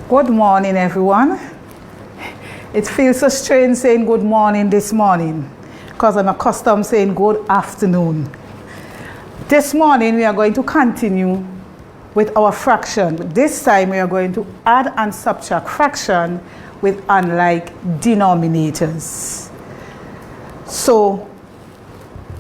Good morning, everyone. It feels so strange saying good morning this morning because I'm accustomed saying good afternoon. This morning we are going to continue with our fraction. This time we are going to add and subtract fraction with unlike denominators. So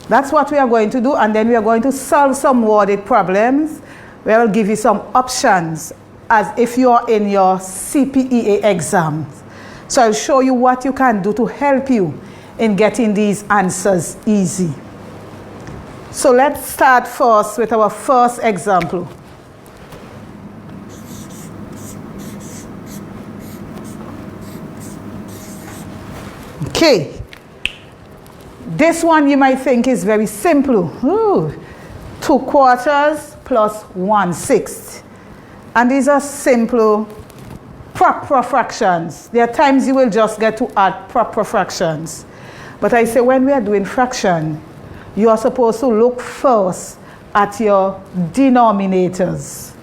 that's what we are going to do, and then we are going to solve some worded problems where I will give you some options as if you are in your CPEA exams. So I'll show you what you can do to help you in getting these answers easy. So let's start first with our first example. Okay. This one you might think is very simple. 2/4 plus 1/6. And these are simple proper fractions. There are times you will just get to add proper fractions. But I say when we are doing fraction, you are supposed to look first at your denominators.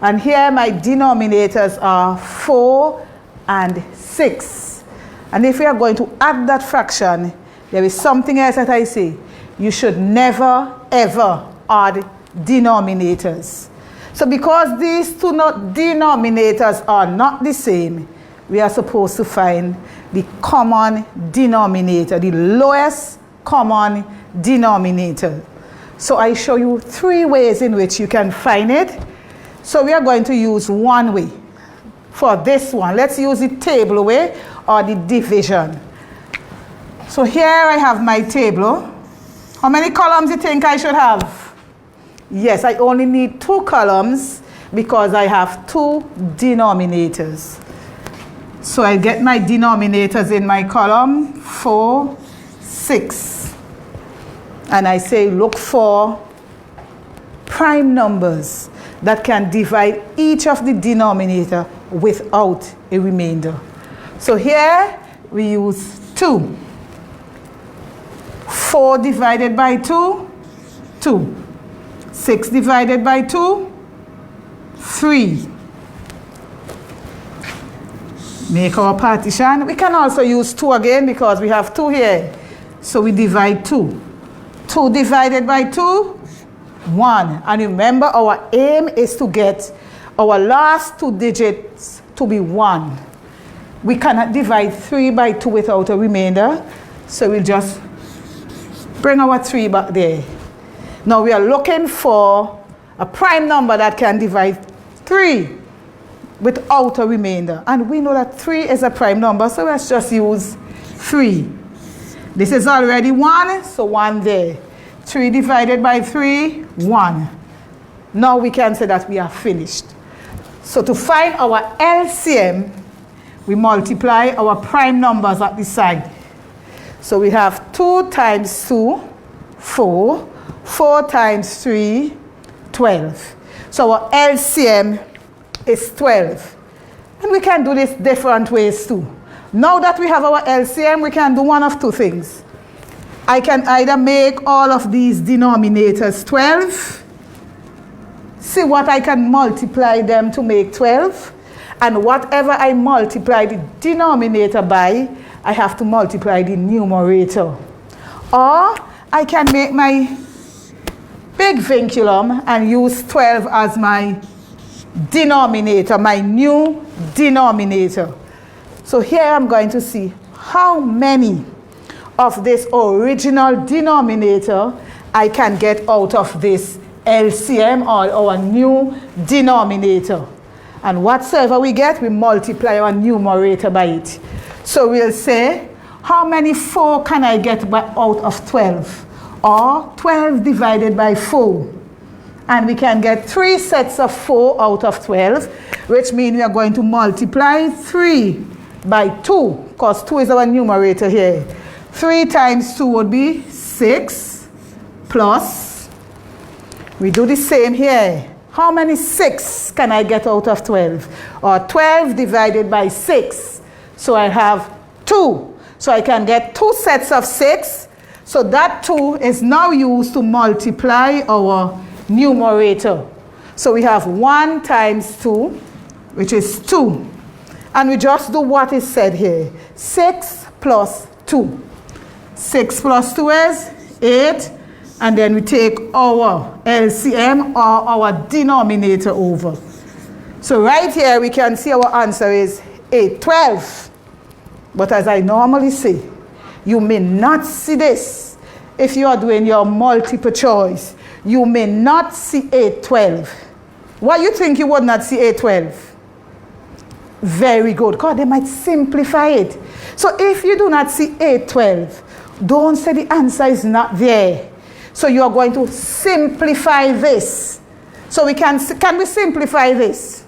And here my denominators are 4 and 6. And if we are going to add that fraction, there is something else that I say. You should never ever add denominators. So because these two denominators are not the same, we are supposed to find the common denominator, the lowest common denominator. So I show you 3 ways in which you can find it. So we are going to use one way for this one. Let's use the table way or the division. So here I have my table. How many columns do you think I should have? Yes, I only need 2 columns because I have 2 denominators. So I get my denominators in my column, 4, 6. And I say look for prime numbers that can divide each of the denominator without a remainder. So here we use 2. 4 divided by 2, 2. 6 divided by 2, 3. Make our partition. We can also use 2 again because we have 2 here. So we divide 2. 2 divided by 2, 1. And remember, our aim is to get our last 2 digits to be 1. We cannot divide 3 by 2 without a remainder. So we'll just bring our 3 back there. Now we are looking for a prime number that can divide 3 without a remainder. And we know that 3 is a prime number, so let's just use 3. This is already 1, so 1 there. 3 divided by 3, 1. Now we can say that we are finished. So to find our LCM, we multiply our prime numbers at the side. So we have 2 times 2, 4. 4 times 3, 12. So our LCM is 12. And we can do this different ways too. Now that we have our LCM, we can do one of 2 things. I can either make all of these denominators 12, see what I can multiply them to make 12, and whatever I multiply the denominator by, I have to multiply the numerator. Or I can make my big vinculum and use 12 as my denominator, my new denominator. So here I'm going to see how many of this original denominator I can get out of this LCM or our new denominator. And whatsoever we get, we multiply our numerator by it. So we'll say, how many 4 can I get out of 12? Or 12 divided by 4. And we can get 3 sets of 4 out of 12, which means we are going to multiply 3 by 2, because 2 is our numerator here. 3 times 2 would be 6, plus, we do the same here. How many 6 can I get out of 12? Or 12 divided by 6. So I have 2. So I can get 2 sets of 6. So that 2 is now used to multiply our numerator. So we have 1 times 2, which is 2. And we just do what is said here. 6 plus 2. 6 plus 2 is 8. And then we take our LCM or our denominator over. So right here we can see our answer is 812. But as I normally say, you may not see this if you are doing your multiple choice. You may not see 812. Why you think you would not see 812? Very good, because they might simplify it. So if you do not see 812, don't say the answer is not there. So you are going to simplify this. So we can we simplify this?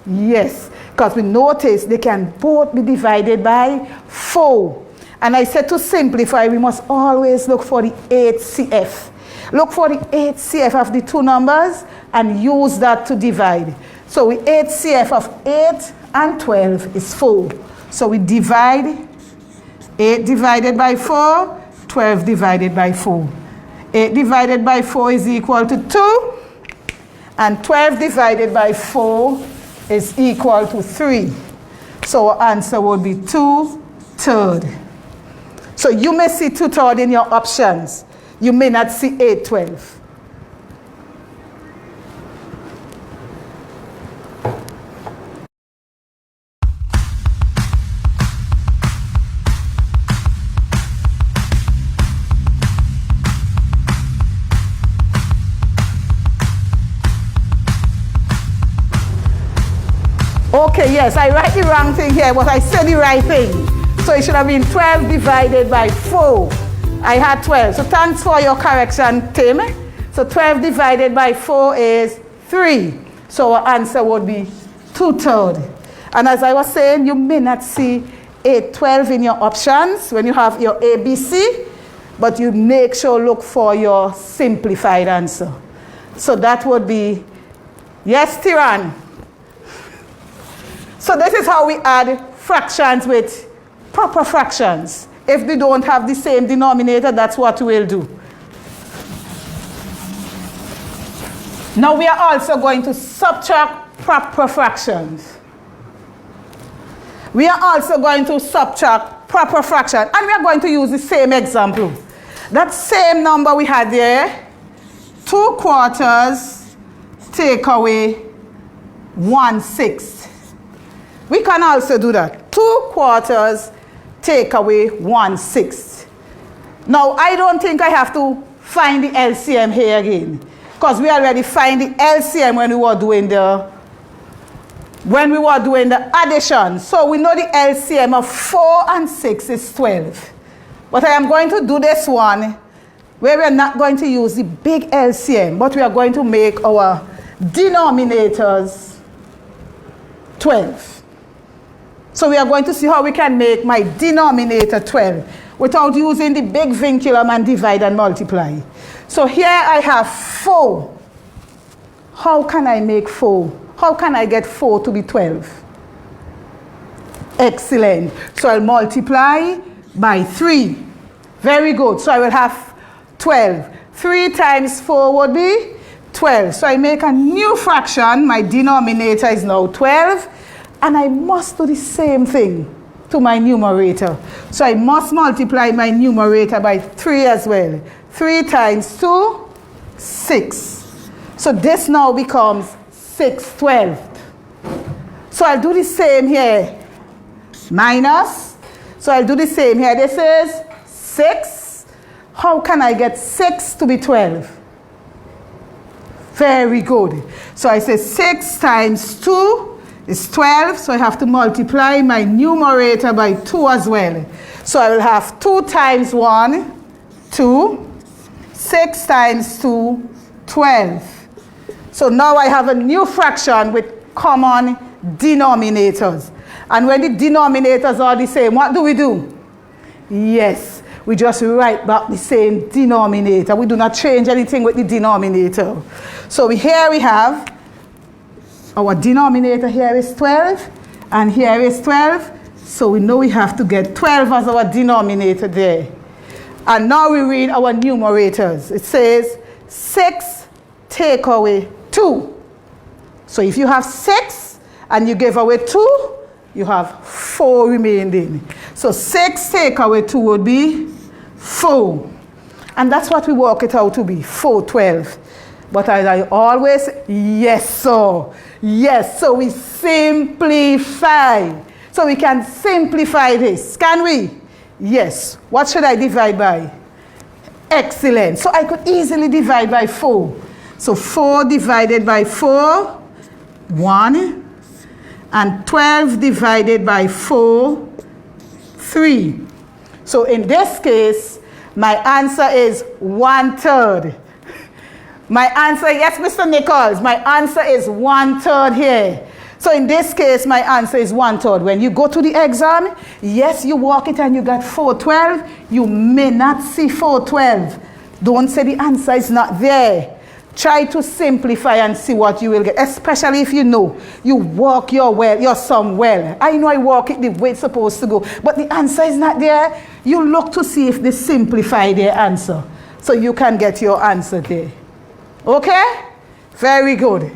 Yes, because we notice they can both be divided by 4. And I said to simplify, we must always look for the HCF. Look for the HCF of the two numbers and use that to divide. So the HCF of 8 and 12 is 4. So we divide 8 divided by 4, 12 divided by 4. 8 divided by 4 is equal to 2. And 12 divided by 4 is equal to 3. So our answer would be 2/3. So you may see 2/3 in your options. You may not see 812. Okay, yes, I write the wrong thing here, but I said the right thing. So it should have been 12 divided by 4. I had 12. So thanks for your correction, Tim. So 12 divided by 4 is 3. So our answer would be 2/3. And as I was saying, you may not see 812 in your options when you have your ABC, but you make sure look for your simplified answer. So that would be, yes, Tiran. So this is how we add fractions with proper fractions. If they don't have the same denominator, that's what we'll do. Now we are also going to subtract proper fractions. We are also going to subtract proper fraction, and we are going to use the same example. That same number we had there, 2/4 take away 1/6. We can also do that. 2/4 take away 1/6. Now, I don't think I have to find the LCM here again, because we already find the LCM when we were doing the addition. So we know the LCM of 4 and 6 is 12. But I am going to do this one where we are not going to use the big LCM, but we are going to make our denominators 12. So we are going to see how we can make my denominator 12 without using the big vinculum and divide and multiply. So here I have 4. How can I make 4? How can I get 4 to be 12? Excellent. So I'll multiply by 3. Very good. So I will have 12. 3 times 4 would be 12. So I make a new fraction. My denominator is now 12. And I must do the same thing to my numerator. So I must multiply my numerator by 3 as well. 3 times 2, 6. So this now becomes 6/12. So I'll do the same here. Minus. So I'll do the same here. This is 6. How can I get 6 to be 12? Very good. So I say 6 times 2 is 12, so I have to multiply my numerator by 2 as well. So I will have 2 times 1, 2. 6 times 2, 12. So now I have a new fraction with common denominators. And when the denominators are the same, what do? Yes, we just write back the same denominator. We do not change anything with the denominator. So here we have our denominator here is 12, and here is 12. So we know we have to get 12 as our denominator there. And now we read our numerators. It says 6 take away 2. So if you have 6 and you give away 2, you have 4 remaining. So 6 take away 2 would be 4. And that's what we work it out to be, 412. But as I always, yes, sir. Yes, so we simplify. So we can simplify this, can we? Yes. What should I divide by? Excellent. So I could easily divide by 4. So 4 divided by 4, 1. And 12 divided by 4, 3. So in this case, my answer is 1/3. My answer, yes, Mr. Nichols, my answer is 1/3 here. So in this case, my answer is 1/3. When you go to the exam, yes, you walk it and you got 412. You may not see 412. Don't say the answer is not there. Try to simplify and see what you will get, especially if you know you walk your sum well. I know I walk it the way it's supposed to go, but the answer is not there. You look to see if they simplify their answer, so you can get your answer there. Okay? Very good.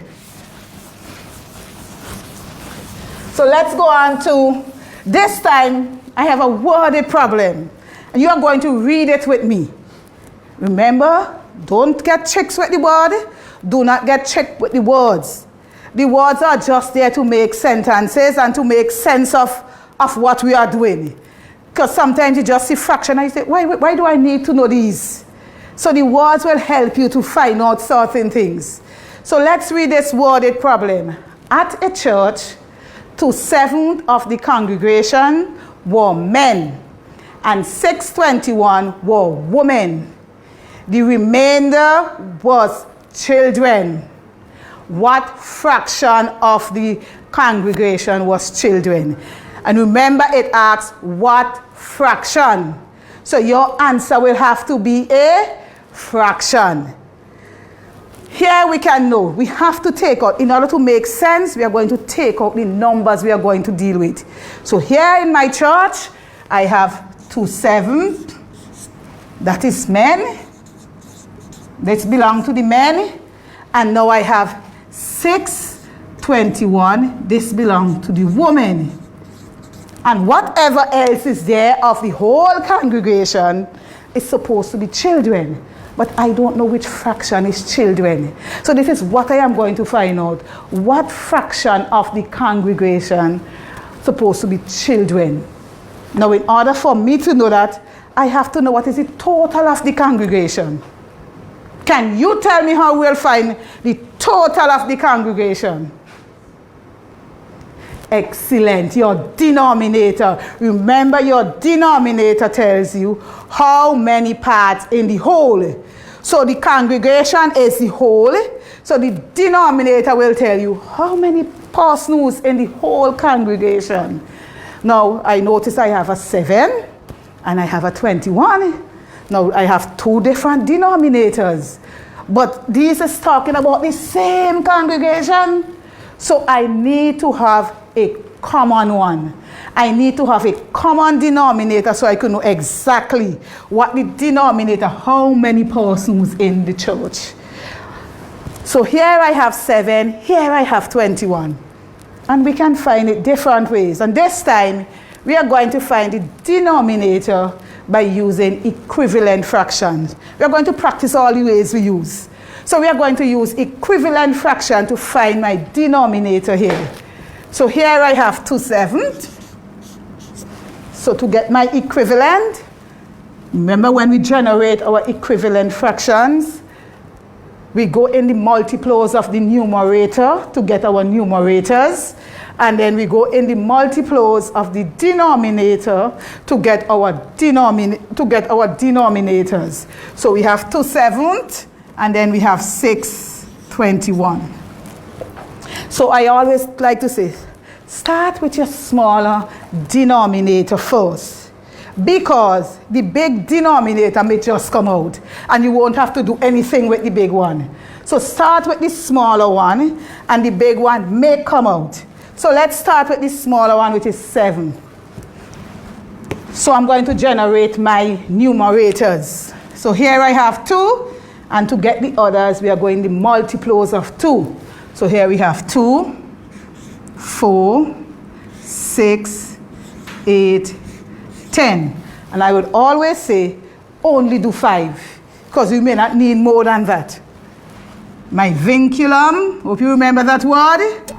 So let's go on to, this time I have a worded problem, and you are going to read it with me. Remember, don't get tricks with the word. Do not get tricked with the words. The words are just there to make sentences and to make sense of what we are doing. Because sometimes you just see fraction and you say, why do I need to know these? So the words will help you to find out certain things. So let's read this worded problem. At a church, 2/7 of the congregation were men, and 621 were women. The remainder was children. What fraction of the congregation was children? And remember, it asks what fraction. So your answer will have to be a fraction. Here we can know, we have to take out, in order to make sense, we are going to take out the numbers we are going to deal with. So here in my church, I have 2/7, that is men. This belongs to the men. And now I have 621, this belongs to the woman. And whatever else is there of the whole congregation is supposed to be children. But I don't know which fraction is children. So this is what I am going to find out. What fraction of the congregation is supposed to be children? Now, in order for me to know that, I have to know what is the total of the congregation. Can you tell me how we'll find the total of the congregation? Excellent. Your denominator. Remember, your denominator tells you how many parts in the whole. So the congregation is the whole. So the denominator will tell you how many persons in the whole congregation. Now, I notice I have a 7 and I have a 21. Now, I have 2 different denominators. But this is talking about the same congregation. So I need to have a common one. I need to have a common denominator so I can know exactly what the denominator, how many persons in the church. So here I have 7, here I have 21. And we can find it different ways. And this time, we are going to find the denominator by using equivalent fractions. We are going to practice all the ways we use. So we are going to use equivalent fraction to find my denominator here. So here I have 2/7. So to get my equivalent, remember when we generate our equivalent fractions, we go in the multiples of the numerator to get our numerators. And then we go in the multiples of the denominator to get our denominators. So we have 2/7 and then we have 621. So I always like to say, start with your smaller denominator first, because the big denominator may just come out and you won't have to do anything with the big one. So start with the smaller one and the big one may come out. So let's start with the smaller one, which is 7. So I'm going to generate my numerators. So here I have 2, and to get the others, we are going the multiples of 2. So here we have 2, 4, 6, 8, 10. And I would always say, only do 5, because you may not need more than that. My vinculum, hope you remember that word?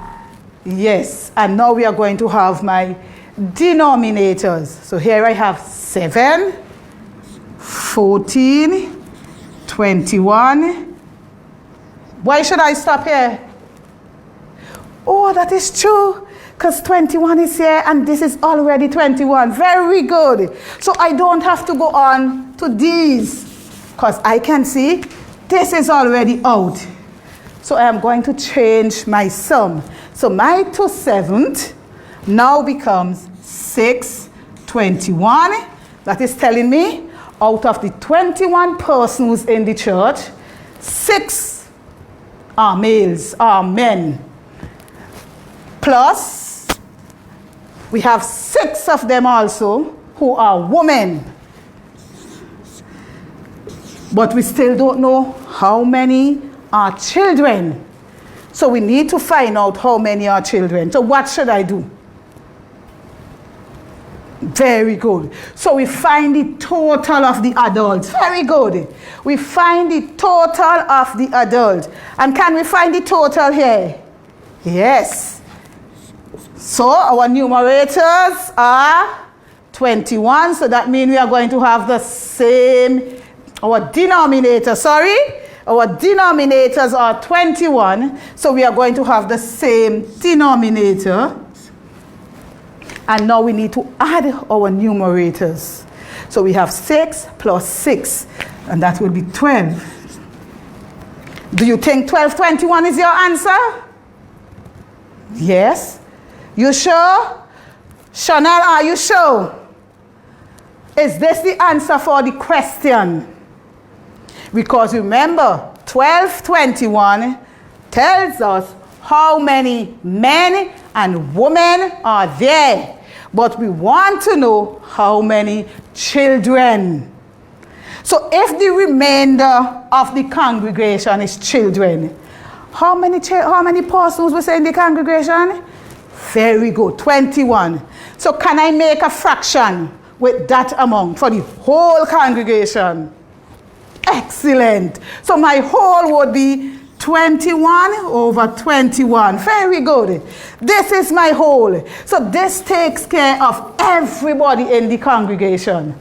Yes, and now we are going to have my denominators. So here I have 7, 14, 21. Why should I stop here? Oh, that is true, because 21 is here and this is already 21. Very good. So I don't have to go on to these, because I can see this is already out. So I am going to change my sum. So my 2/7 now becomes 6, 21. That is telling me out of the 21 persons in the church, 6 are males, are men. Plus, we have 6 of them also who are women. But we still don't know how many are children. So we need to find out how many are children. So what should I do? Very good. So we find the total of the adults. Very good. We find the total of the adults. And can we find the total here? Yes. So our numerators are 21. So that means we are going to have the same, our denominator, our denominators are 21. So we are going to have the same denominator. And now we need to add our numerators. So we have 6 plus 6, and that will be 12. Do you think 1221 is your answer? Yes. You sure? Chanel, are you sure? Is this the answer for the question? Because remember, 1221 tells us how many men and women are there. But we want to know how many children. So if the remainder of the congregation is children, how many persons we say in the congregation? Very good, 21. So can I make a fraction with that amount for the whole congregation? Excellent. So my whole would be 21 over 21. Very good. This is my whole. So this takes care of everybody in the congregation.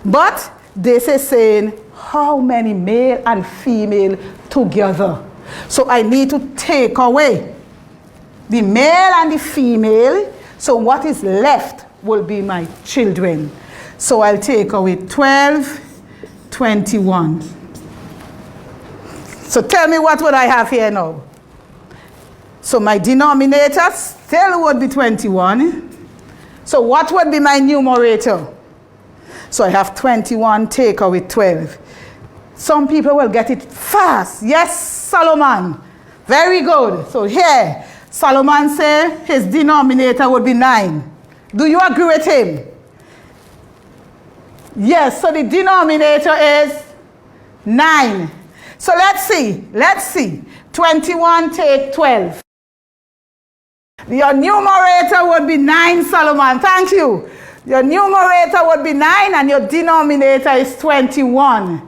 But this is saying how many male and female together. So I need to take away the male and the female. So what is left will be my children. So I'll take away 12, 21. So tell me, what would I have here now? So my denominator still would be 21. So what would be my numerator? So I have 21 take away 12. Some people will get it fast. Yes, Solomon. Very good. So here, Solomon said his denominator would be 9. Do you agree with him? Yes, so the denominator is 9. So let's see. 21 take 12. Your numerator would be 9, Solomon. Thank you. Your numerator would be 9 and your denominator is 21.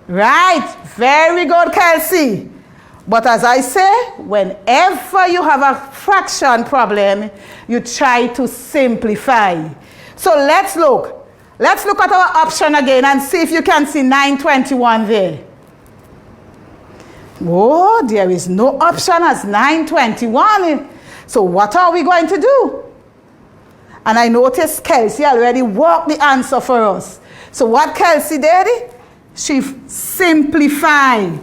Right. Very good, Kelsey. But as I say, whenever you have a fraction problem, you try to simplify. So let's look. Let's look at our option again and see if you can see 921 there. Oh, there is no option as 921. So what are we going to do? And I noticed Kelsey already worked the answer for us. So what Kelsey did? She simplified.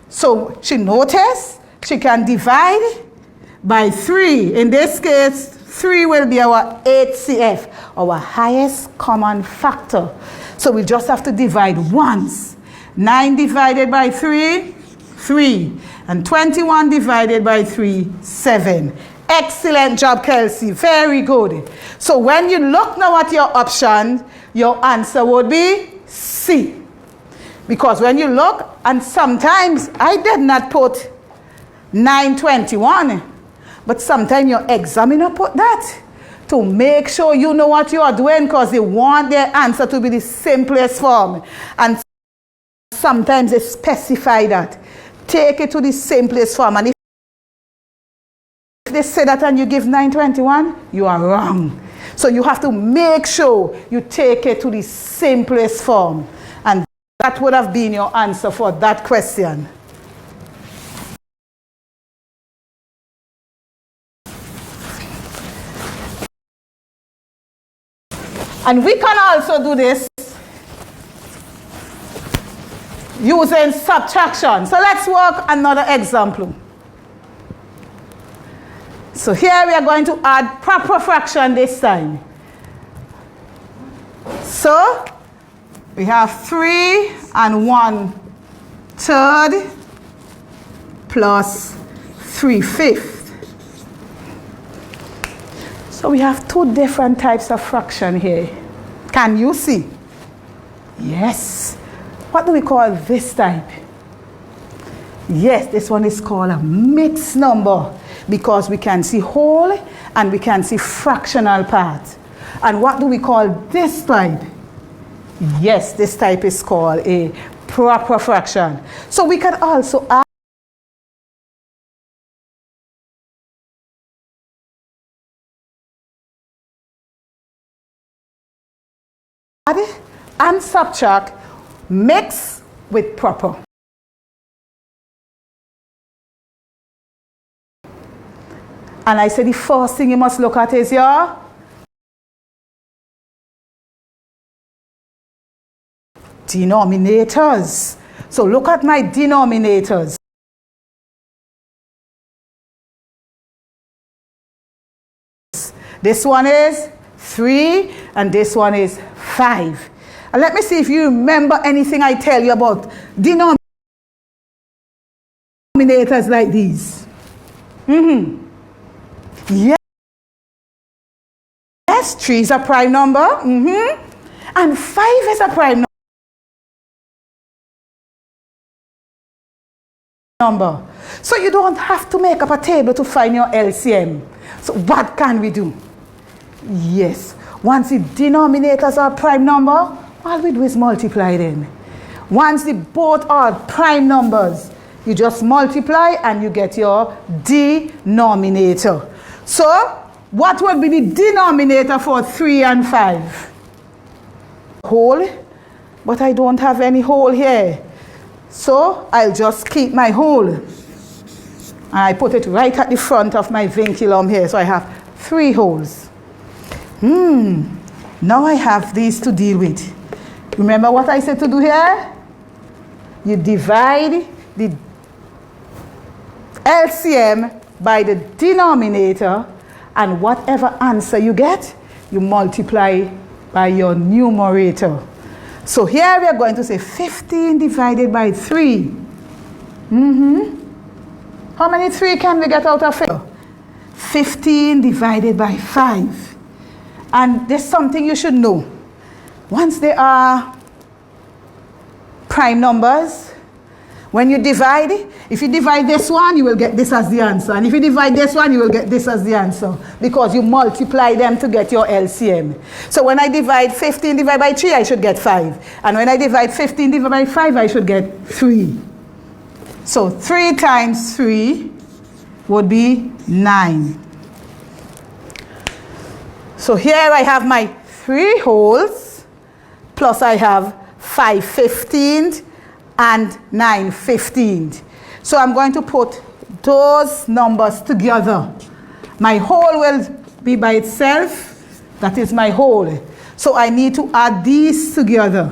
So she noticed she can divide by 3. In this case, 3 will be our HCF, our highest common factor. So we just have to divide once. 9 divided by 3, 3. And 21 divided by 3, 7. Excellent job, Kelsey. Very good. So when you look now at your options, your answer would be C. Because when you look, and sometimes I did not put 921, but sometimes your examiner put that. to make sure you know what you are doing, because they want their answer to be the simplest form. And sometimes they specify that. Take it to the simplest form. And if they say that and you give 921, you are wrong. So you have to make sure you take it to the simplest form. And that would have been your answer for that question. And we can also do this using subtraction. So let's work another example. So here we are going to add proper fraction this time. So we have 3 1/3 plus 3/5. So we have two different types of fraction here. Can you see? Yes. What do we call this type? Yes, this one is called a mixed number, because we can see whole and we can see fractional part. And what do we call this type? Yes, this type is called a proper fraction. So we can also add and subtract, mix with proper. And I say the first thing you must look at is your denominators. So look at my denominators. This one is 3 and this one is 5. And let me see if you remember anything I tell you about denominators like these. Yes, 3 is a prime number. And 5 is a prime number. So you don't have to make up a table to find your LCM. So what can we do? Yes, once the denominators are prime number, all we do is multiply them. Once the both are prime numbers, you just multiply and you get your denominator. So what would be the denominator for 3 and 5? Whole, but I don't have any whole here. So I'll just keep my whole. And I put it right at the front of my vinculum here. So I have 3 wholes. Now I have these to deal with. Remember what I said to do here? You divide the LCM by the denominator, and whatever answer you get, you multiply by your numerator. So here we are going to say 15 divided by 3. How many 3 can we get out of it? 15 divided by 5. And there's something you should know. Once they are prime numbers, when you divide, if you divide this one, you will get this as the answer. And if you divide this one, you will get this as the answer, because you multiply them to get your LCM. So when I divide 15 divided by 3, I should get 5. And when I divide 15 divided by 5, I should get 3. So 3 times 3 would be 9. So here I have my 3 wholes, plus I have 5 15th and 9 15th. So I'm going to put those numbers together. My whole will be by itself. That is my whole. So I need to add these together.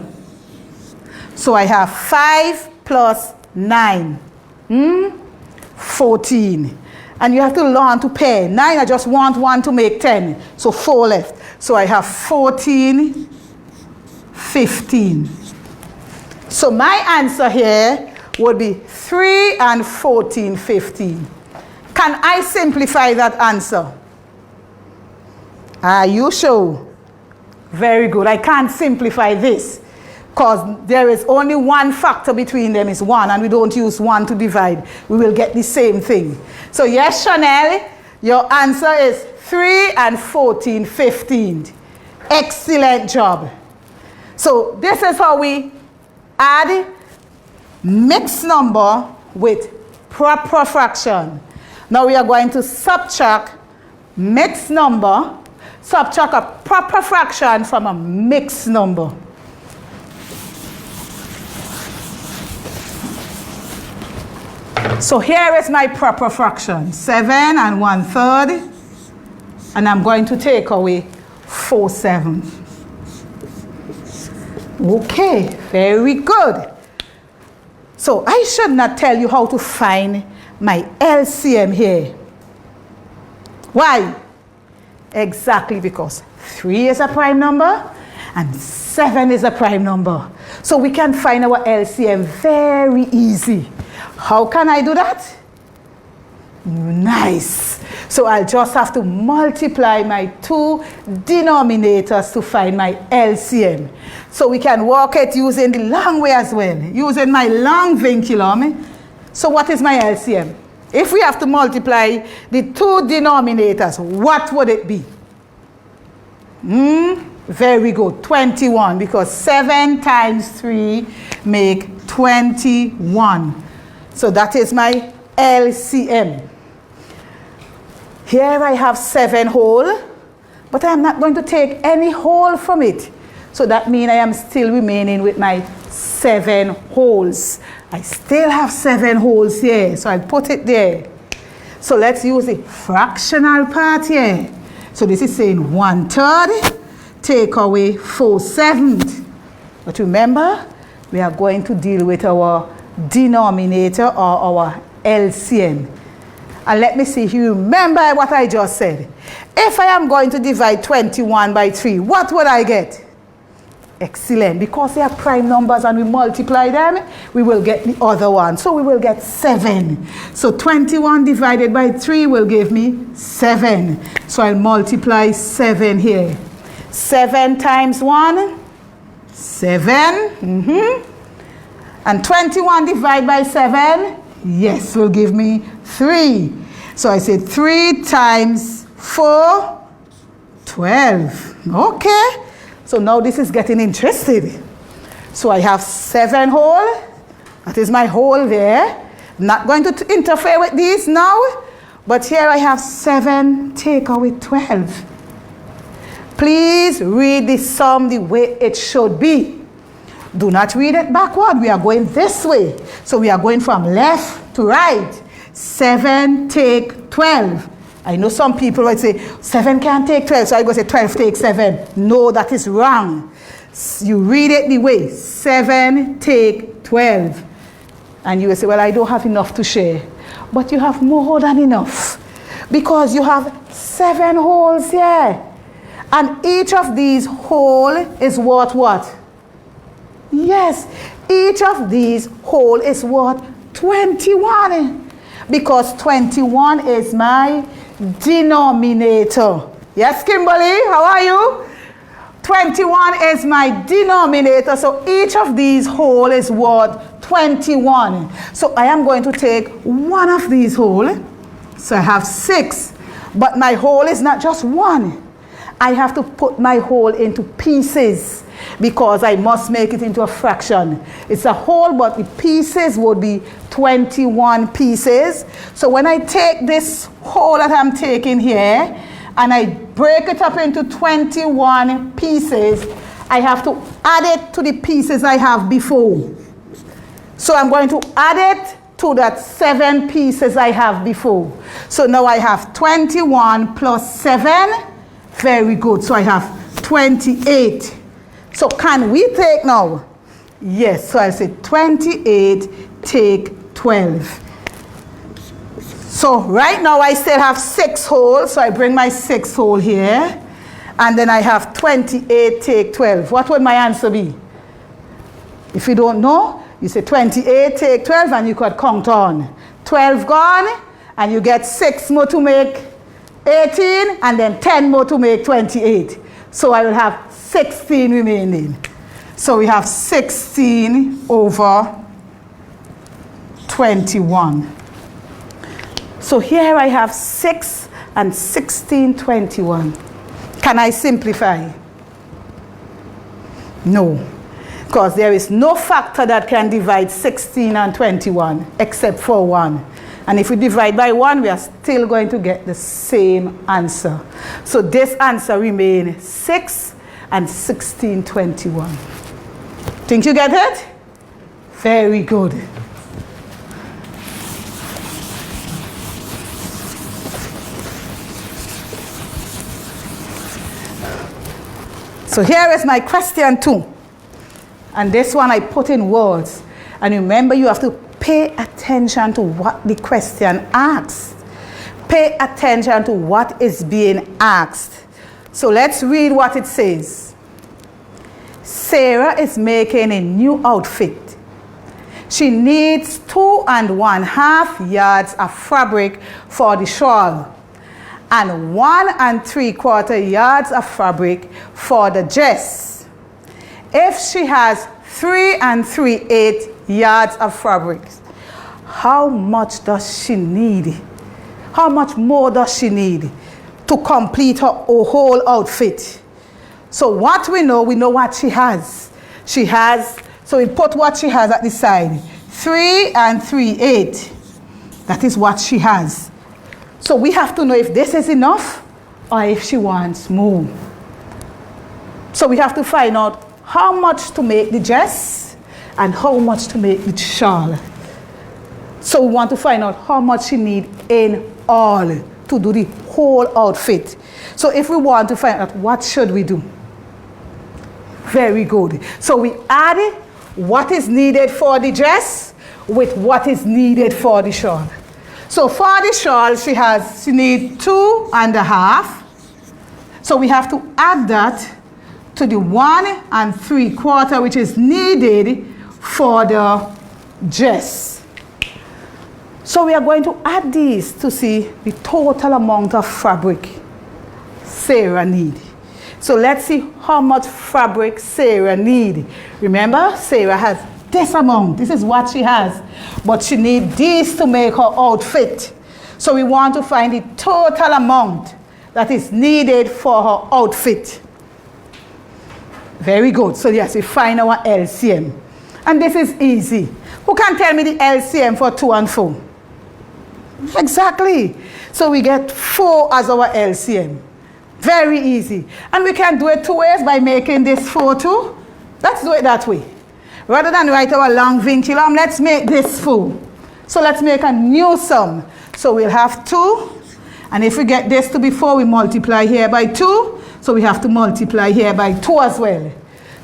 So I have 5 plus 9. 14. And you have to learn to pair. 9, I just want 1 to make 10. So 4 left. So I have 14, 15. So my answer here would be 3 and 14, 15. Can I simplify that answer? Are you sure? Very good. I can't simplify this, because there is only one factor between them is 1, and we don't use 1 to divide. We will get the same thing. So yes, Chanel, Your answer is 3 and 14, 15. Excellent job. So this is how we add mixed number with proper fraction. Now we are going to subtract mixed number, subtract a proper fraction from a mixed number. So here is my proper fraction, 7 and 1/3, and I'm going to take away 4/7. Okay, very good. So I should not tell you how to find my LCM here. Why? Exactly because 3 is a prime number and 7 is a prime number. So we can find our LCM very easy. How can I do that? Nice. So I'll just have to multiply my two denominators to find my LCM. So we can work it using the long way as well, using my long vinculum. So what is my LCM? If we have to multiply the two denominators, what would it be? Very good, 21, because 7 times 3 make 21. So that is my LCM. Here I have 7 whole, but I am not going to take any whole from it. So that means I am still remaining with my 7 wholes. I still have 7 wholes here, so I'll put it there. So let's use the fractional part here. So this is saying 1/3, take away 4/7. But remember, we are going to deal with our denominator or our LCM. And let me see if you remember what I just said. If I am going to divide 21 by 3, what would I get? Excellent. Because they are prime numbers and we multiply them, we will get the other one. So we will get 7. So 21 divided by 3 will give me 7. So I'll multiply 7 here. 7 times 1, 7. And 21 divided by 7, yes, will give me 3. So I say 3 times 4, 12. Okay. So now this is getting interesting. So I have 7 whole. That is my whole there. I'm not going to interfere with these now. But here I have 7 take away 12. Please read the sum the way it should be. Do not read it backward. We are going this way. So we are going from left to right. 7 take 12. I know some people might say, 7 can't take 12. So I go say 12 take 7. No, that is wrong. You read it the way. 7 take 12. And you will say, well, I don't have enough to share. But you have more than enough. Because you have 7 wholes here. And each of these whole is worth what? Yes, each of these whole is worth 21. Because 21 is my denominator. Yes, Kimberly, how are you? 21 is my denominator. So each of these whole is worth 21. So I am going to take one of these whole. So I have 6. But my whole is not just one. I have to put my whole into pieces because I must make it into a fraction. It's a whole, but the pieces would be 21 pieces. So when I take this whole that I'm taking here and I break it up into 21 pieces, I have to add it to the pieces I have before. So I'm going to add it to that 7 pieces I have before. So now I have 21 plus 7. Very good. So I have 28. So can we take now? Yes. So I'll say 28 take 12. So right now I still have 6 wholes. So I bring my 6 whole here. And then I have 28 take 12. What would my answer be? If you don't know, you say 28 take 12 and you could count on. 12 gone and you get 6 more to make 18 and then 10 more to make 28. So I will have 16 remaining. So we have 16 over 21. So here I have 6 and 1621. Can I simplify? No. Because there is no factor that can divide 16 and 21 except for 1. And if we divide by 1, we are still going to get the same answer. So this answer remains 6 and 1621. Think you get it? Very good. So here is my question 2. And this one I put in words. And remember, you have to pay attention to what the question asks. Pay attention to what is being asked. So let's read what it says. Sarah is making a new outfit. She needs 2 1/2 yards of fabric for the shawl and 1 3/4 yards of fabric for the dress. If she has 3 3/8 yards of fabric, how much does she need? How much more does she need to complete her whole outfit? So what we know what she has. She has, so we put what she has at the side. 3 3/8. That is what she has. So we have to know if this is enough or if she wants more. So we have to find out how much to make the dress and how much to make the shawl. So we want to find out how much she needs in all to do the whole outfit. So if we want to find out, what should we do? Very good. So we add what is needed for the dress with what is needed for the shawl. So for the shawl, she needs 2 1/2. So we have to add that to the 1 3/4, which is needed for the dress. So we are going to add these to see the total amount of fabric Sarah needs. So let's see how much fabric Sarah needs. Remember, Sarah has this amount. This is what she has. But she needs these to make her outfit. So we want to find the total amount that is needed for her outfit. Very good. So yes, we find our LCM. And this is easy. Who can tell me the LCM for 2 and 4? Exactly. So we get 4 as our LCM. Very easy. And we can do it 2 ways by making this 4 too. Let's do it that way. Rather than write our long vinculum, let's make this 4. So let's make a new sum. So we'll have 2. And if we get this to be 4, we multiply here by 2. So we have to multiply here by 2 as well.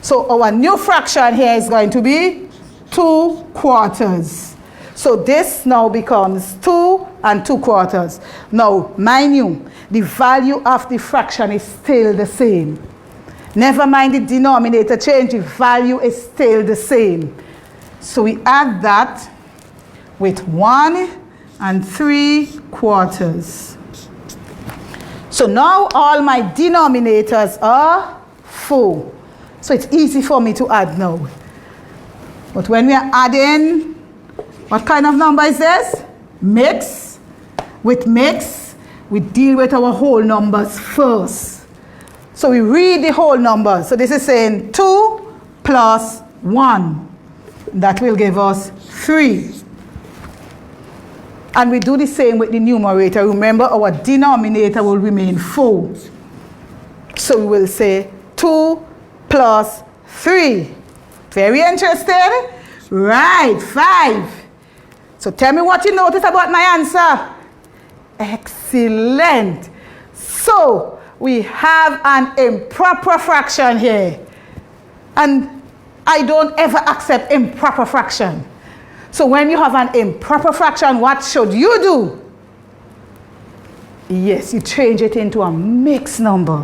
So our new fraction here is going to be 2/4. So this now becomes 2 2/4. Now, mind you, the value of the fraction is still the same. Never mind the denominator change, the value is still the same. So we add that with 1 3/4. So now all my denominators are 4. So it's easy for me to add now. But when we are adding, what kind of number is this? Mix. With mix, we deal with our whole numbers first. So we read the whole number. So this is saying 2 plus 1. That will give us 3. And we do the same with the numerator. Remember, our denominator will remain 4. So we will say 2 plus 3. Very interested? Right, 5. So tell me what you notice about my answer. Excellent. So we have an improper fraction here. And I don't ever accept improper fraction. So when you have an improper fraction, what should you do? Yes, you change it into a mixed number.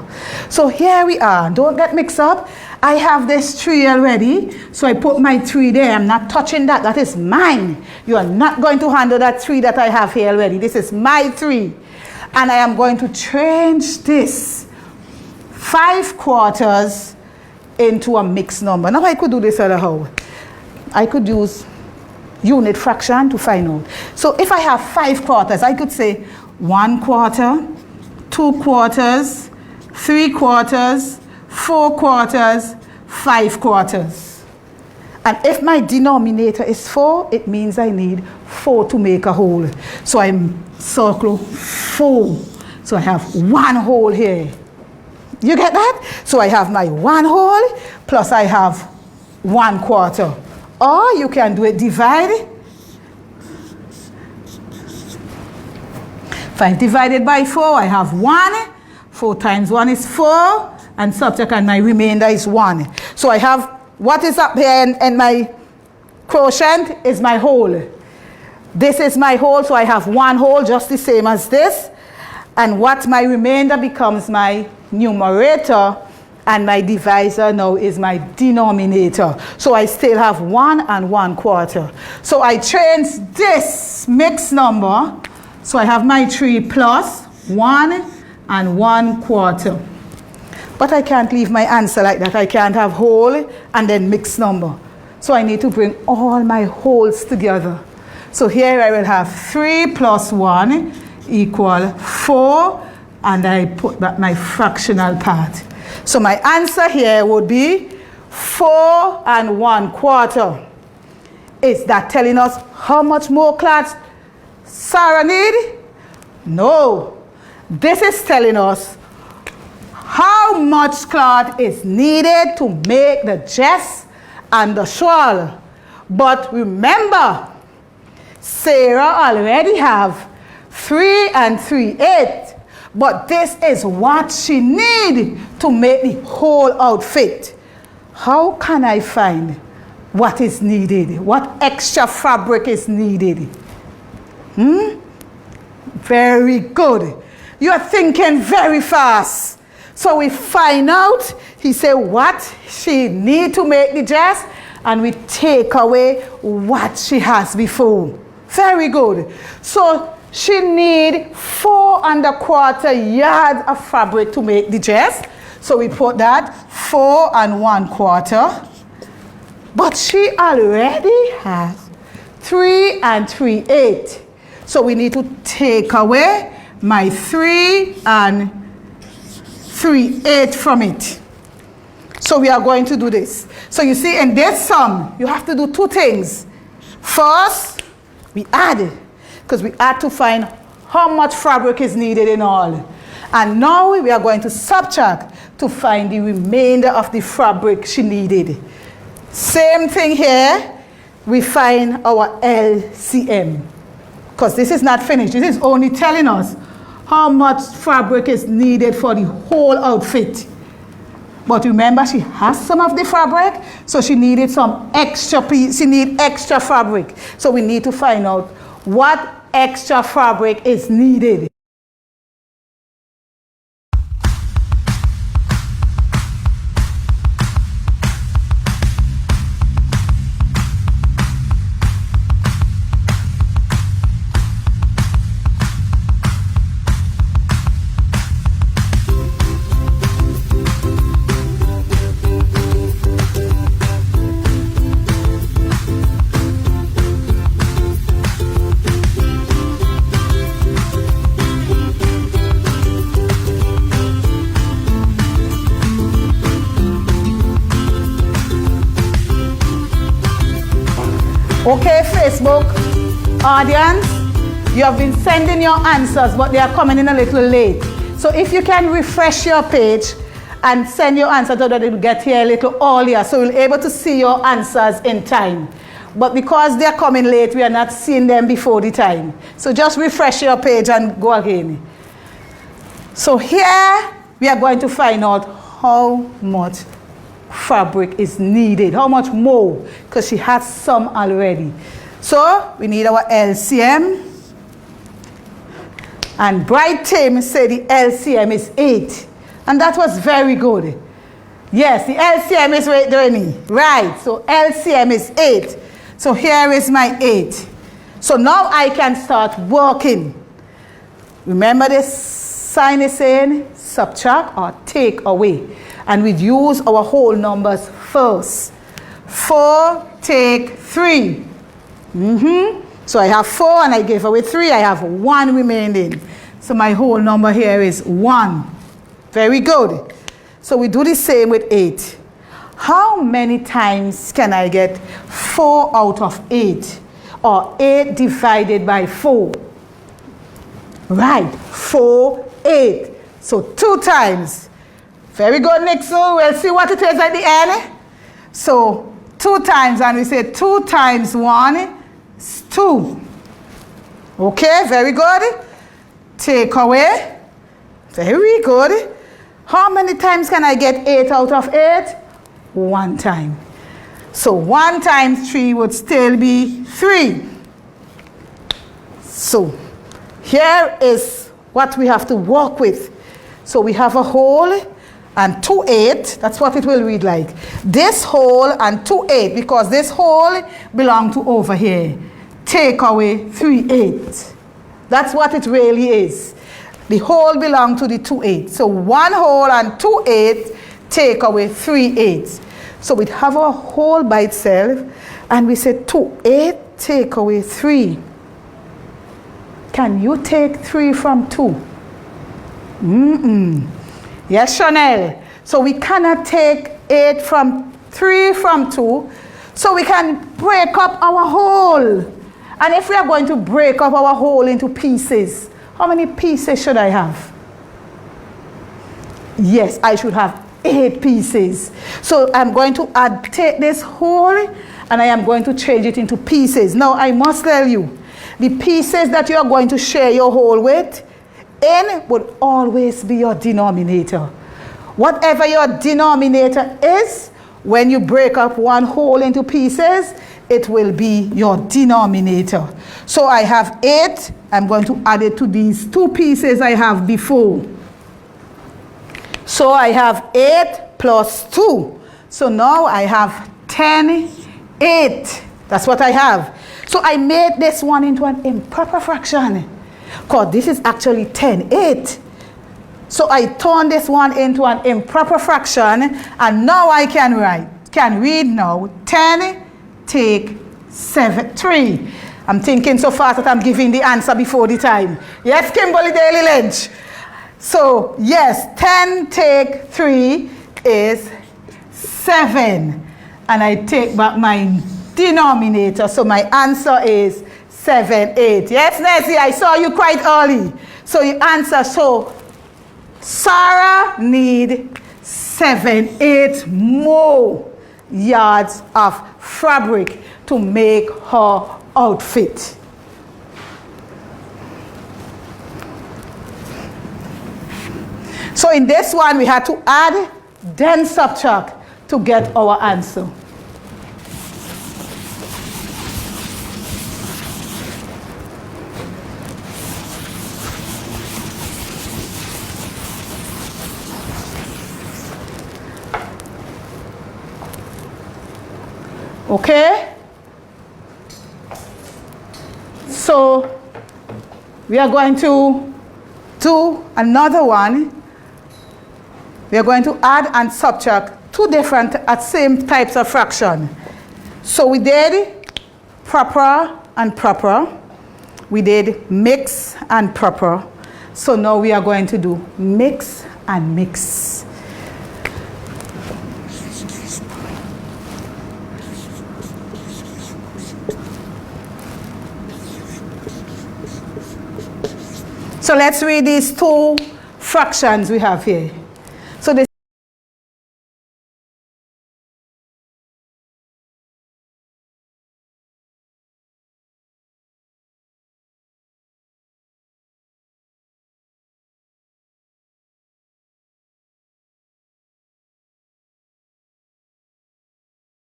So here we are. Don't get mixed up. I have this 3 already. So I put my 3 there. I'm not touching that. That is mine. You are not going to handle that 3 that I have here already. This is my 3. And I am going to change this 5/4 into a mixed number. Now I could do this other how. I could use unit fraction to find out. So if I have 5/4, I could say 1/4 2/4, 3/4, 4/4, 5/4. And if my denominator is 4, it means I need 4 to make a whole. So I circle 4. So I have 1 whole here. You get that? So I have my 1 whole plus I have 1/4. Or you can do it divide. 5 divided by 4, I have 1. 4 times 1 is 4. And subtract, and my remainder is 1. So I have what is up here in my quotient is my whole. This is my whole, so I have 1 whole, just the same as this. And what my remainder becomes my numerator, and my divisor now is my denominator. So I still have 1 and 1/4. So I change this mixed number. So I have my 3 plus 1 and 1/4. But I can't leave my answer like that. I can't have whole and then mixed number. So I need to bring all my wholes together. So here I will have 3 plus 1 equal 4, and I put back my fractional part. So my answer here would be 4 and 1/4. Is that telling us how much more cloth Sarah need? No. This is telling us how much cloth is needed to make the dress and the shawl. But remember, Sarah already have 3 and 3/8. But this is what she need to make the whole outfit. How can I find what is needed? What extra fabric is needed? Very good. You're thinking very fast. So we find out, he said, what she need to make the dress, and we take away what she has before. Very good. So she need 4 1/4 yards of fabric to make the dress. So we put that 4 1/4. But she already has 3 3/8. So we need to take away my 3 3/8 from it. So we are going to do this. So you see, in this sum, you have to do 2 things. First, we add, because we add to find how much fabric is needed in all. And now we are going to subtract to find the remainder of the fabric she needed. Same thing here, we find our LCM. Because this is not finished. This is only telling us how much fabric is needed for the whole outfit. But remember, she has some of the fabric, so she needed some extra piece. She need extra fabric. So we need to find out what extra fabric is needed. Okay, Facebook audience, you have been sending your answers, but they are coming in a little late. So if you can refresh your page and send your answer so that it will get here a little earlier, so we'll be able to see your answers in time. But because they're coming late, we are not seeing them before the time. So just refresh your page and go again. So here we are going to find out how much fabric is needed, how much more, because she has some already. So we need our LCM, and Bright Tim said the LCM is 8, and that was very good. Yes, the LCM is right, so LCM is 8. So here is my 8. So now I can start working. Remember this sign is saying subtract or take away. And we'd use our whole numbers first. 4 take 3. So I have 4 and I gave away 3. I have 1 remaining. So my whole number here is 1. Very good. So we do the same with 8. How many times can I get 4 out of 8? Or 8 divided by 4? Right, 4, 8. So 2 times. Very good, Nixon. We'll see what it is at the end. So 2 times, and we say 2 times 1 is 2. Okay, very good. Take away. Very good. How many times can I get 8 out of 8? 1 time. So 1 times 3 would still be 3. So here is what we have to work with. So we have a whole and 2 8. That's what it will read like. This whole and 2 8, because this whole belongs to over here. Take away 3 8. That's what it really is. The whole belongs to the 2 8. So 1 whole and 2 8 take away 3 8. So we have our whole by itself, and we say 2 8 take away 3. Can you take 3 from 2? Yes, Chanel. So we cannot take 3 from 2. So we can break up our whole. And if we are going to break up our whole into pieces, how many pieces should I have? Yes, I should have 8 pieces. So I'm going to take this whole and I am going to change it into pieces. Now I must tell you, the pieces that you are going to share your whole with, n would always be your denominator. Whatever your denominator is, when you break up one whole into pieces, it will be your denominator. So I have 8. I'm going to add it to these 2 pieces I have before. So I have 8 plus 2. So now I have 10, 8. That's what I have. So I made this one into an improper fraction, because this is actually 10, 8. So I turn this one into an improper fraction, and now I can read now. 10 take 3. I'm thinking so fast that I'm giving the answer before the time. Yes, Kimberly Daily Lynch. So yes, 10 take 3 is 7. And I take back my denominator. So my answer is 7, 8. Yes, Nancy, I saw you quite early. So you answer. So Sarah need 7, 8 more yards of fabric to make her outfit. So in this one, we had to add, then subtract to get our answer. Okay? So we are going to do another one. We are going to add and subtract 2 different same types of fraction. So we did proper and proper. We did mix and proper. So now we are going to do mix and mix. So let's read these 2 fractions we have here. So this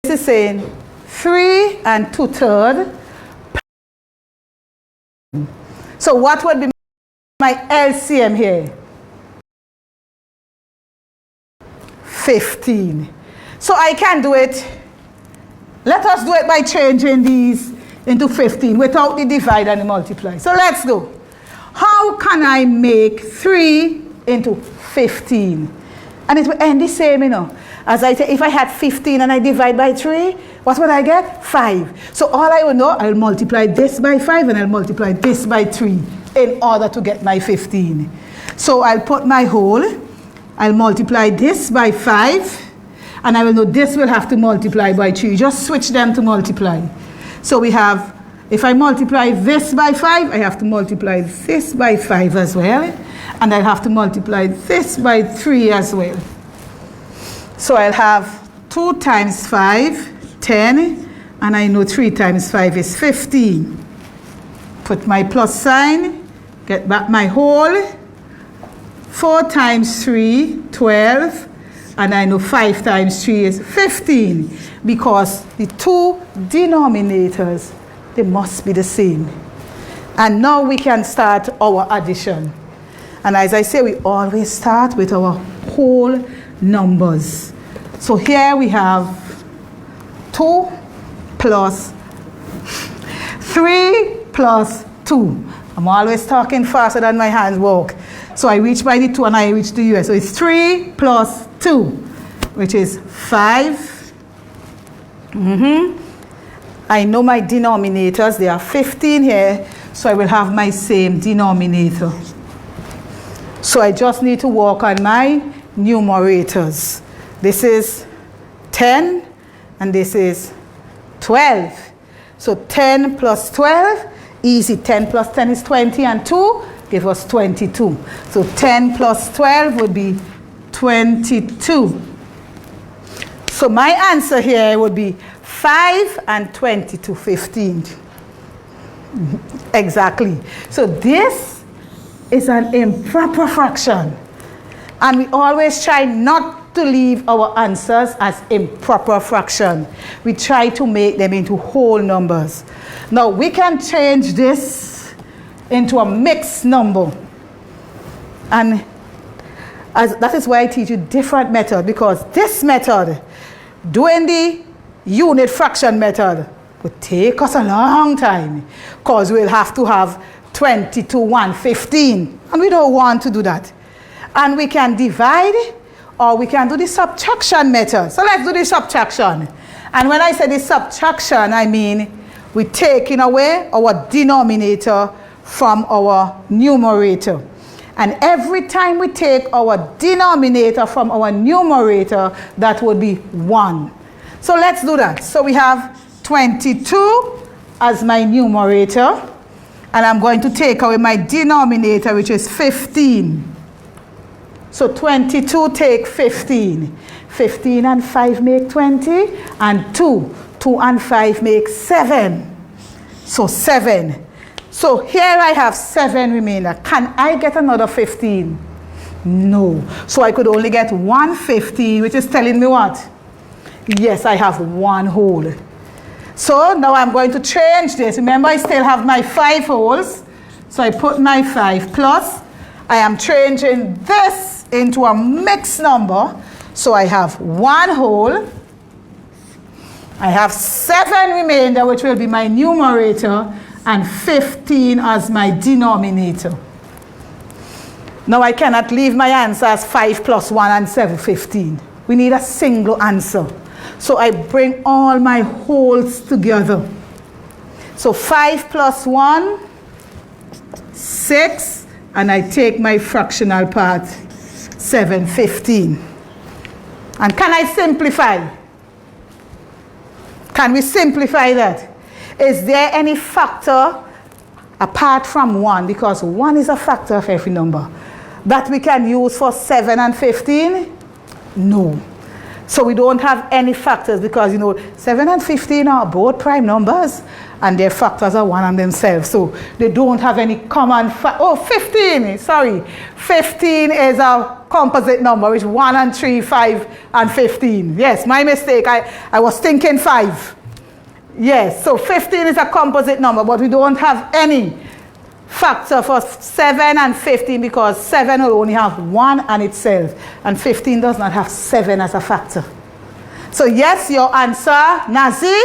is saying 3 and 2/3. So what would be my LCM here? 15. So I can do it. Let us do it by changing these into 15 without the divide and the multiply. So let's go. How can I make 3 into 15? And it will end the same, you know. As I say, if I had 15 and I divide by 3, what would I get? 5. So all I will know, I'll multiply this by 5 and I'll multiply this by 3. in order to get my 15. So I'll put my whole, I'll multiply this by 5, and I will know this will have to multiply by 3. Just switch them to multiply. So we have, if I multiply this by 5, I have to multiply this by 5 as well. And I'll have to multiply this by 3 as well. So I'll have 2 times 5, 10, and I know 3 times 5 is 15. Put my plus sign, get back my whole. 4 times 3, 12, and I know 5 times 3 is 15, because the two denominators, they must be the same. And now we can start our addition. And as I say, we always start with our whole numbers. So here we have 2 plus 3 plus 2. I'm always talking faster than my hands walk. So I reach by the 2 and I reach the US. So it's 3 plus 2, which is 5. I know my denominators. There are 15 here. So I will have my same denominator. So I just need to work on my numerators. This is 10 and this is 12. So 10 plus 12, easy. 10 plus 10 is 20 and 2 give us 22. So 10 plus 12 would be 22. So my answer here would be 5 and 22, 15. Exactly. So this is an improper fraction. And we always try not to leave our answers as improper fraction. We try to make them into whole numbers. Now we can change this into a mixed number. And that is why I teach you different method, because this method, doing the unit fraction method, would take us a long time, because we'll have to have 22, 1, 15, and we don't want to do that. And we can divide, or we can do the subtraction method. So let's do the subtraction. And when I say the subtraction, I mean we're taking away our denominator from our numerator. And every time we take our denominator from our numerator, that would be 1. So let's do that. So we have 22 as my numerator, and I'm going to take away my denominator, which is 15. So 22 take 15. 15 and 5 make 20, and 2 and 5 make 7. So 7. So here I have 7 remainder. Can I get another 15? No. So I could only get 1 15, which is telling me what? Yes, I have 1 whole. So now I'm going to change this. Remember, I still have my 5 wholes. So I put my 5 plus. I am changing this into a mixed number. So I have 1 whole. I have 7 remainder, which will be my numerator, and 15 as my denominator. Now I cannot leave my answer as 5 plus 1 and 7, 15. We need a single answer. So I bring all my wholes together. So 5 plus 1, 6, and I take my fractional part, 7, 15. And can I simplify? Can we simplify that? Is there any factor apart from 1, because 1 is a factor of every number, that we can use for 7 and 15? No. So we don't have any factors, because 7 and 15 are both prime numbers and their factors are 1 and themselves. So they don't have any common 15, sorry. 15 is a composite number, which 1 and 3, 5 and 15. Yes, my mistake. I was thinking 5. Yes, so 15 is a composite number, but we don't have any factor for 7 and 15, because 7 will only have 1 and itself, and 15 does not have 7 as a factor. So yes, your answer, Nazi,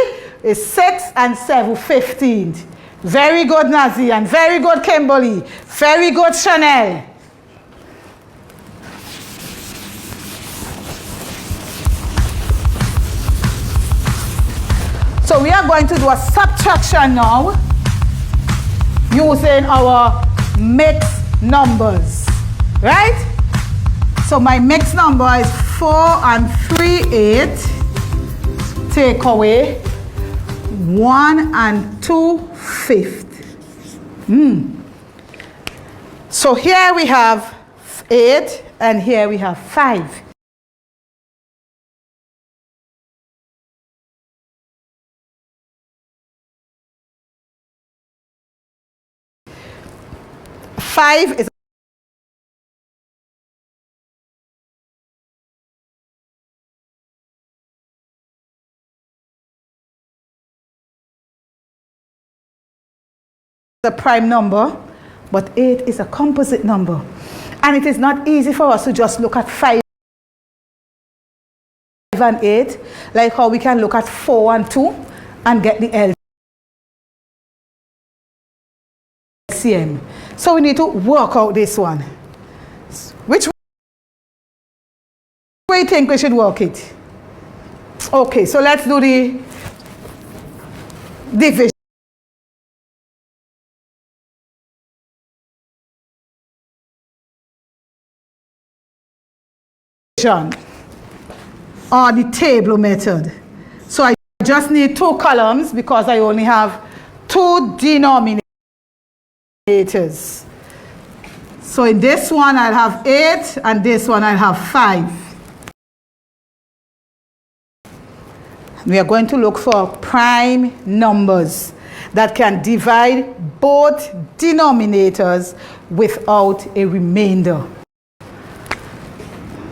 is 6 and 7, 15. Very good, Nazi, and very good, Kimberly. Very good, Chanel. So we are going to do a subtraction now, using our mixed numbers, right? So my mixed number is 4 and 3, 8. Take away 1 and 2, 5. So here we have 8 and here we have 5. Five is a prime number, but 8 is a composite number. And it is not easy for us to just look at 5 and 8, like how we can look at 4 and 2 and get the LCM. So we need to work out this one. Which way do you think we should work it? Okay, so let's do the division. Or the table method. So I just need 2 columns because I only have 2 denominators. So in this one I'll have 8 and this one I'll have 5. We are going to look for prime numbers that can divide both denominators without a remainder.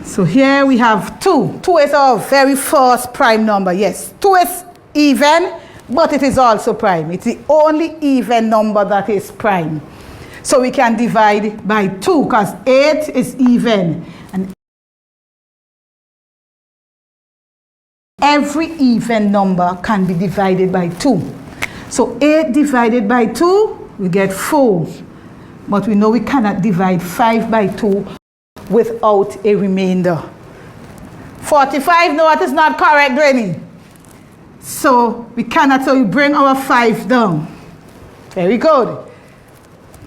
So here we have 2. 2 is our very first prime number. Yes, 2 is even, but it is also prime. It's the only even number that is prime. So we can divide by 2 because 8 is even. And every even number can be divided by 2. So 8 divided by 2, we get 4. But we know we cannot divide 5 by 2 without a remainder. 45, no, that is not correct, Rennie. So we cannot, so we bring our 5 down. Very good.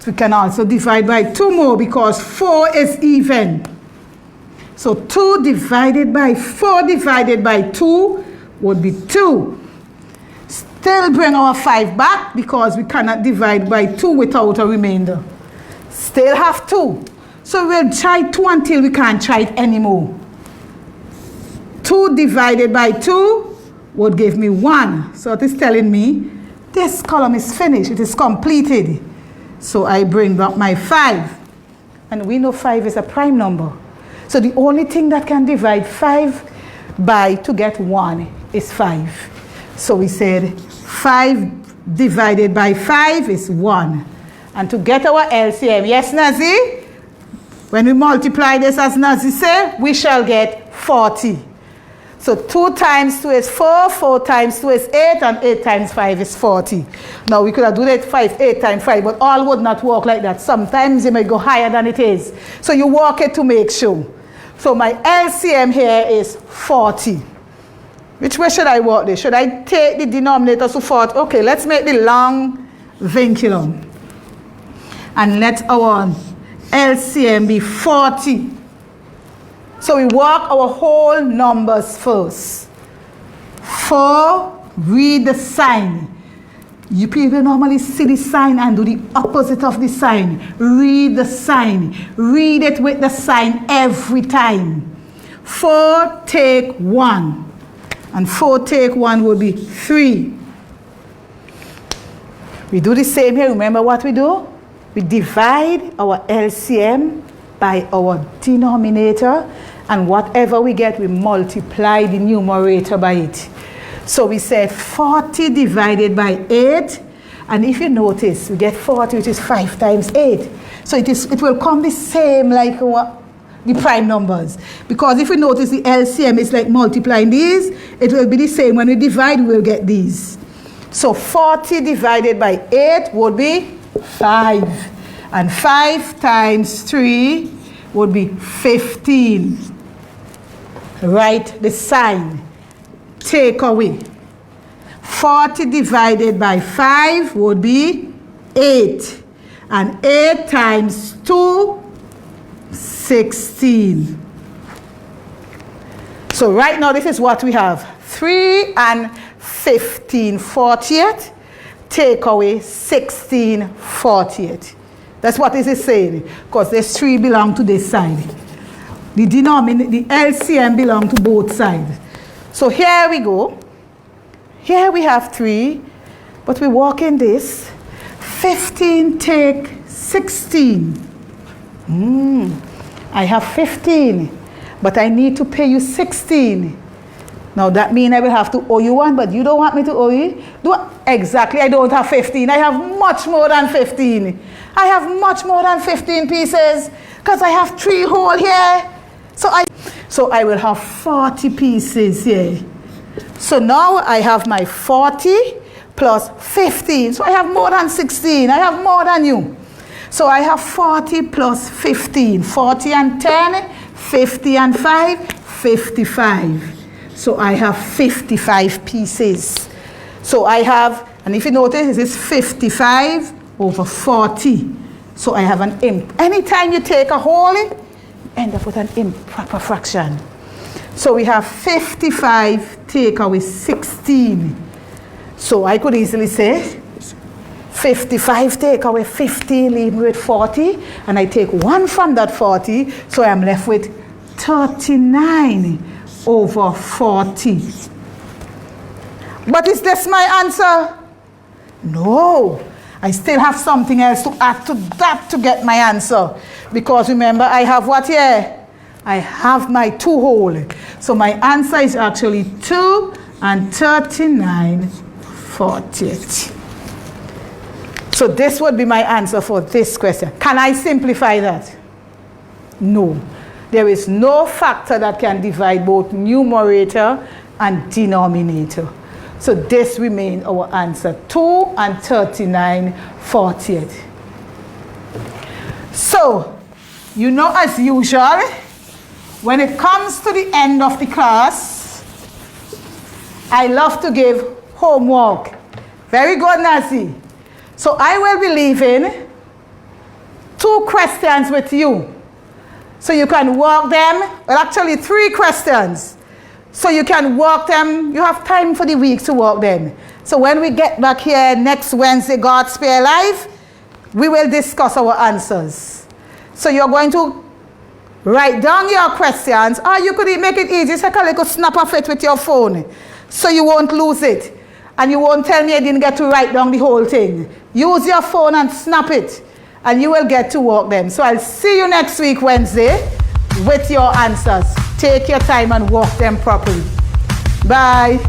So we can also divide by 2 more because 4 is even. So 2 divided by 4 divided by 2 would be 2. Still bring our 5 back because we cannot divide by 2 without a remainder. Still have 2. So we'll try 2 until we can't try it anymore. 2 divided by 2 would give me 1. So it is telling me this column is finished. It is completed. So I bring back my 5. And we know 5 is a prime number. So the only thing that can divide 5 by to get 1 is 5. So we said 5 divided by 5 is 1. And to get our LCM, yes, Nazi? When we multiply this, as Nazi said, we shall get 40. So 2 times 2 is 4, 4 times 2 is 8, and 8 times 5 is 40. Now we could have done it 8 times 5, but all would not work like that. Sometimes it may go higher than it is. So you work it to make sure. So my LCM here is 40. Which way should I work this? Should I take the denominator to 40? Okay, let's make the long vinculum. And let our LCM be 40. So we work our whole numbers first. 4, read the sign. You people normally see the sign and do the opposite of the sign. Read the sign. Read it with the sign every time. 4 take 1. And 4 take 1 will be 3. We do the same here. Remember what we do? We divide our LCM by our denominator, and whatever we get, we multiply the numerator by it. So we said 40 divided by 8, and if you notice, we get 40, which is 5 times 8. So it will come the same like the prime numbers. Because if we notice the LCM is like multiplying these, it will be the same. When we divide, we'll get these. So 40 divided by 8 would be 5. And 5 times 3 would be 15. Write the sign. Take away. 40 divided by 5 would be 8. And 8 times 2, 16. So right now, this is what we have. 3 and 15 40th. Take away 16 40th. That's what this is saying. Because this 3 belong to this side. The denominator, the LCM belong to both sides. So here we go. Here we have 3. But we walk in this. 15 take 16. I have 15. But I need to pay you 16. Now that means I will have to owe you one, but you don't want me to owe you? Exactly, I don't have 15. I have much more than 15. I have much more than 15 pieces because I have 3 whole here. So I will have 40 pieces here. So now I have my 40 plus 15. So I have more than 16. I have more than you. So I have 40 plus 15. 40 and 10, 50 and 5, 55. So I have 55 pieces. So I have, and if you notice, this is 55 over 40. So I have an anytime you take a whole, you end up with an improper fraction. So we have 55 take away 16. So I could easily say 55 take away 15, leave me with 40. And I take 1 from that 40, so I'm left with 39 over 40. But is this my answer? No. I still have something else to add to that to get my answer. Because remember, I have what here? I have my 2 whole. So my answer is actually 2 and 39 40th. So this would be my answer for this question. Can I simplify that? No. There is no factor that can divide both numerator and denominator. So this remains our answer, 2 and 39 40th. So, you know, as usual, when it comes to the end of the class, I love to give homework. Very good, Nancy. So I will be leaving 2 questions with you. So you can work them, well actually 3 questions. So you can work them, you have time for the week to work them. So when we get back here next Wednesday, God Spare Life, we will discuss our answers. So you're going to write down your questions, or you could make it easy, take a little snap of it with your phone, so you won't lose it. And you won't tell me I didn't get to write down the whole thing. Use your phone and snap it, and you will get to work them. So I'll see you next week, Wednesday, with your answers. Take your time and work them properly. Bye.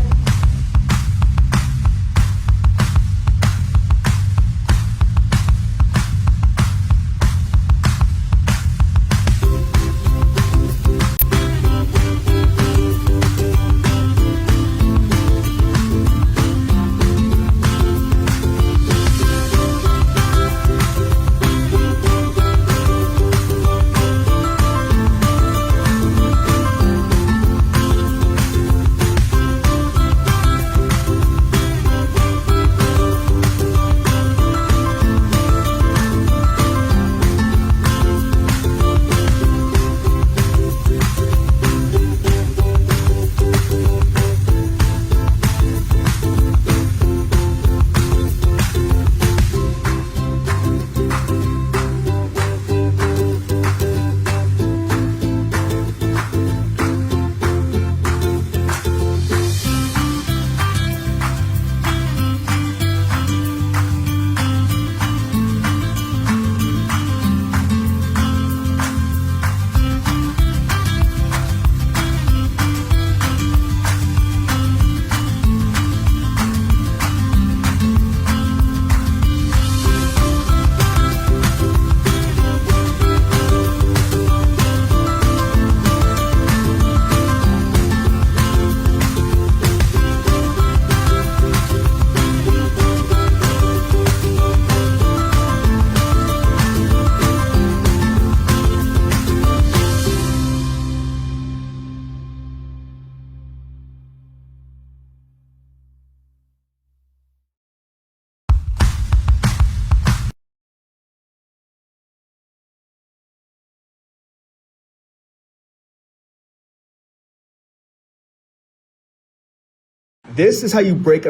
This is how you break a